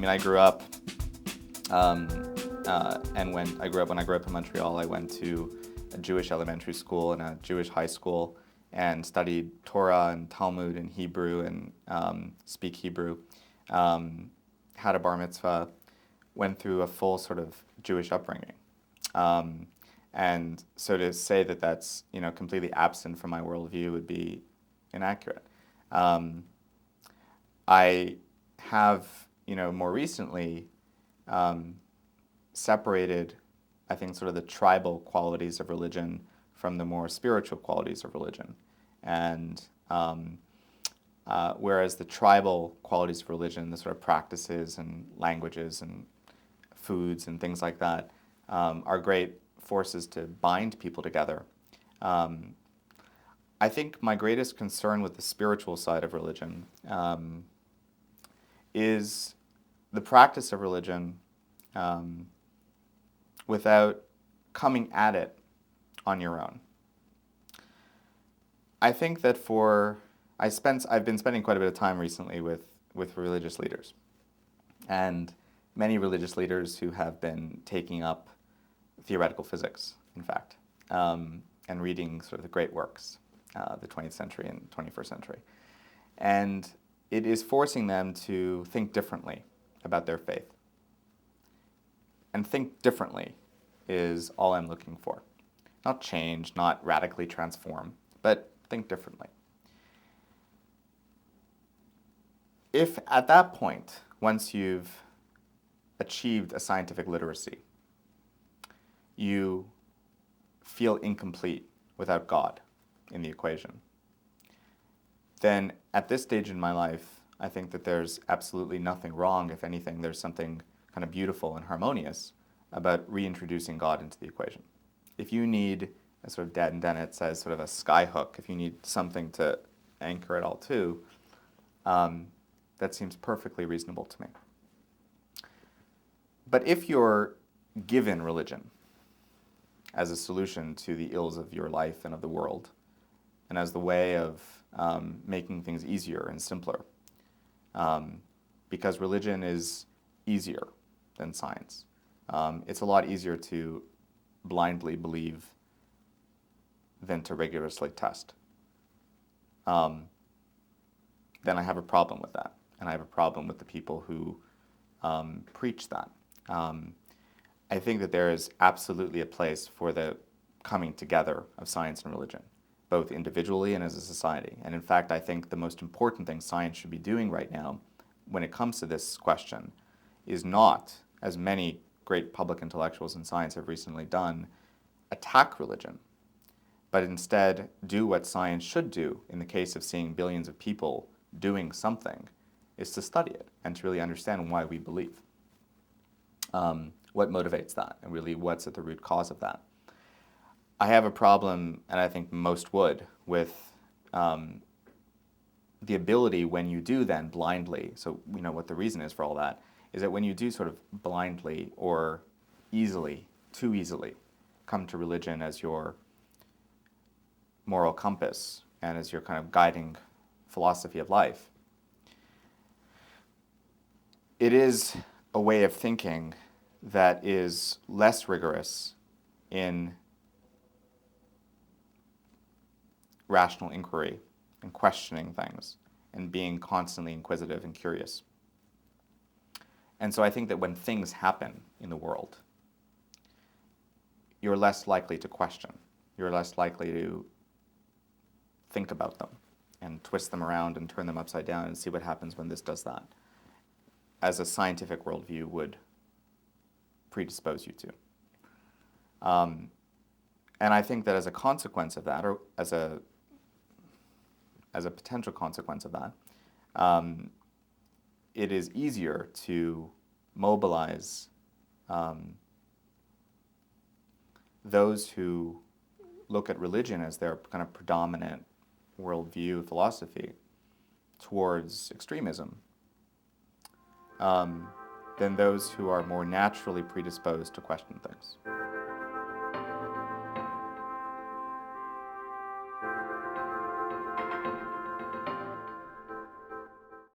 mean, I grew up, and when I grew up in Montreal, I went to a Jewish elementary school and a Jewish high school, and studied Torah and Talmud and Hebrew and speak Hebrew. Had a bar mitzvah, went through a full sort of Jewish upbringing. And so to say that that's, completely absent from my worldview would be inaccurate. I have, more recently separated, I think, sort of the tribal qualities of religion from the more spiritual qualities of religion. And whereas the tribal qualities of religion, the sort of practices and languages and foods and things like that, are great forces to bind people together. I think my greatest concern with the spiritual side of religion is the practice of religion without coming at it on your own. I think that I've been spending quite a bit of time recently with religious leaders, and many religious leaders who have been taking up theoretical physics, in fact, and reading sort of the great works, the 20th century and 21st century. And it is forcing them to think differently about their faith. And think differently is all I'm looking for. Not change, not radically transform, but think differently. If at that point, once you've achieved a scientific literacy, you feel incomplete without God in the equation, then at this stage in my life, I think that there's absolutely nothing wrong. If anything, there's something kind of beautiful and harmonious about reintroducing God into the equation. If you need, as sort of Dan Dennett says, sort of a sky hook, if you need something to anchor it all to, that seems perfectly reasonable to me. But if you're given religion as a solution to the ills of your life and of the world, and as the way of making things easier and simpler, because religion is easier than science. It's a lot easier to blindly believe than to rigorously test. Then I have a problem with that, and I have a problem with the people who preach that. I think that there is absolutely a place for the coming together of science and religion, both individually and as a society. And in fact, I think the most important thing science should be doing right now when it comes to this question is not, as many great public intellectuals in science have recently done, attack religion, but instead do what science should do in the case of seeing billions of people doing something, is to study it and to really understand why we believe. What motivates that, and really what's at the root cause of that. I have a problem, and I think most would, with the ability when you do then blindly, so we know what the reason is for all that, is that when you do sort of blindly or easily, too easily, come to religion as your moral compass and as your kind of guiding philosophy of life, it is a way of thinking that is less rigorous in rational inquiry and questioning things and being constantly inquisitive and curious. And so I think that when things happen in the world, you're less likely to question. You're less likely to think about them and twist them around and turn them upside down and see what happens when this does that, as a scientific worldview would predispose you to. And I think that as a consequence of that, or as a potential consequence of that, it is easier to mobilize those who look at religion as their kind of predominant worldview philosophy towards extremism than those who are more naturally predisposed to question things.